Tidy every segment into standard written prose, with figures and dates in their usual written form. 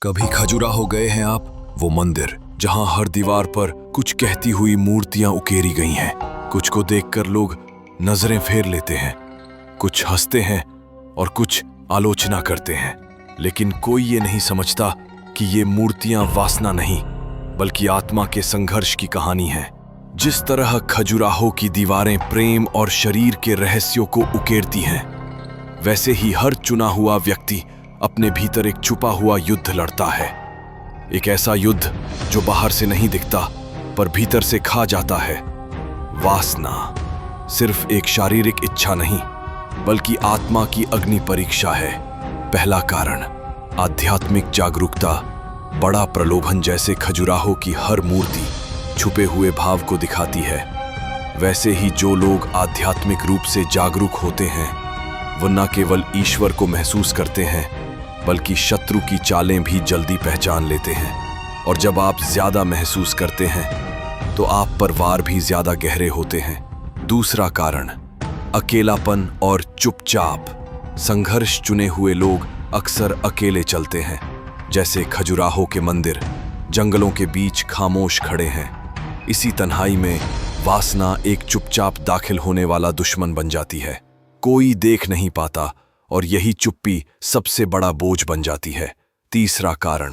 कभी खजुराहो गए हैं आप? वो मंदिर जहां हर दीवार पर कुछ कहती हुई मूर्तियां उकेरी गई हैं। कुछ को देखकर लोग नजरें फेर लेते हैं, कुछ हंसते हैं और कुछ आलोचना करते हैं, लेकिन कोई ये नहीं समझता कि ये मूर्तियां वासना नहीं बल्कि आत्मा के संघर्ष की कहानी है। जिस तरह खजुराहो की दीवारें प्रेम और शरीर के रहस्यों को उकेरती हैं, वैसे ही हर चुना हुआ व्यक्ति अपने भीतर एक छुपा हुआ युद्ध लड़ता है। एक ऐसा युद्ध जो बाहर से नहीं दिखता पर भीतर से खा जाता है। वासना सिर्फ एक शारीरिक इच्छा नहीं बल्कि आत्मा की अग्नि परीक्षा है। पहला कारण, आध्यात्मिक जागरूकता। बड़ा प्रलोभन जैसे खजुराहो की हर मूर्ति छुपे हुए भाव को दिखाती है, वैसे ही जो लोग आध्यात्मिक रूप से जागरूक होते हैं वो न केवल ईश्वर को महसूस करते हैं बल्कि शत्रु की चालें भी जल्दी पहचान लेते हैं। और जब आप ज्यादा महसूस करते हैं तो आप पर वार भी ज्यादा गहरे होते हैं। दूसरा कारण, अकेलापन और चुपचाप। संघर्ष चुने हुए लोग अक्सर अकेले चलते हैं, जैसे खजुराहो के मंदिर जंगलों के बीच खामोश खड़े हैं। इसी तन्हाई में वासना एक चुपचाप दाखिल होने वाला दुश्मन बन जाती है। कोई देख नहीं पाता और यही चुप्पी सबसे बड़ा बोझ बन जाती है। तीसरा कारण,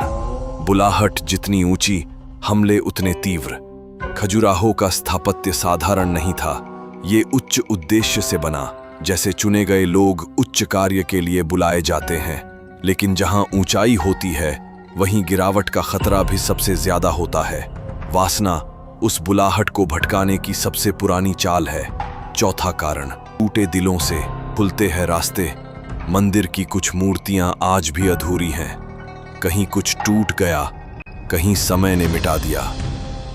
बुलाहट जितनी ऊंची हमले उतने तीव्र। खजुराहो का स्थापत्य साधारण नहीं था, ये उच्च उद्देश्य से बना। जैसे चुने गए लोग उच्च कार्य के लिए बुलाए जाते हैं, लेकिन जहां ऊंचाई होती है वहीं गिरावट का खतरा भी सबसे ज्यादा होता है। वासना उस बुलाहट को भटकाने की सबसे पुरानी चाल है। चौथा कारण, टूटे दिलों से खुलते हैं रास्ते। मंदिर की कुछ मूर्तियां आज भी अधूरी हैं, कहीं कुछ टूट गया, कहीं समय ने मिटा दिया।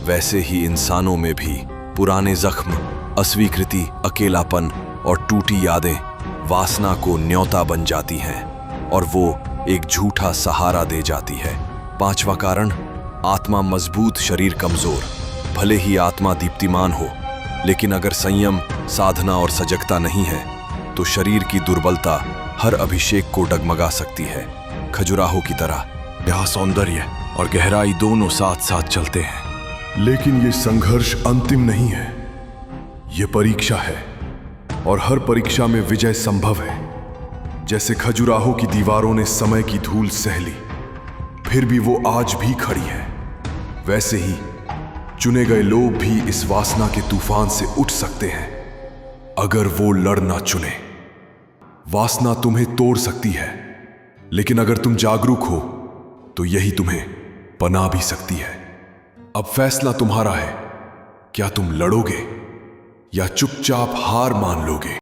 वैसे ही इंसानों में भी पुराने जख्म, अस्वीकृति, अकेलापन और टूटी यादें वासना को न्योता बन जाती हैं और वो एक झूठा सहारा दे जाती है। पांचवा कारण, आत्मा मजबूत, शरीर कमजोर। भले ही आत्मा दीप्तिमान हो, लेकिन अगर संयम, साधना और सजगता नहीं है तो शरीर की दुर्बलता हर अभिषेक को डगमगा सकती है। खजुराहो की तरह यहाँ सौंदर्य और गहराई दोनों साथ साथ चलते हैं। लेकिन ये संघर्ष अंतिम नहीं है, ये परीक्षा है और हर परीक्षा में विजय संभव है। जैसे खजुराहो की दीवारों ने समय की धूल सह ली, फिर भी वो आज भी खड़ी है, वैसे ही चुने गए लोग भी इस वासना के तूफान से उठ सकते हैं अगर वो लड़ना चुने। वासना तुम्हें तोड़ सकती है, लेकिन अगर तुम जागरूक हो तो यही तुम्हें पना भी सकती है। अब फैसला तुम्हारा है, क्या तुम लड़ोगे या चुपचाप हार मान लोगे?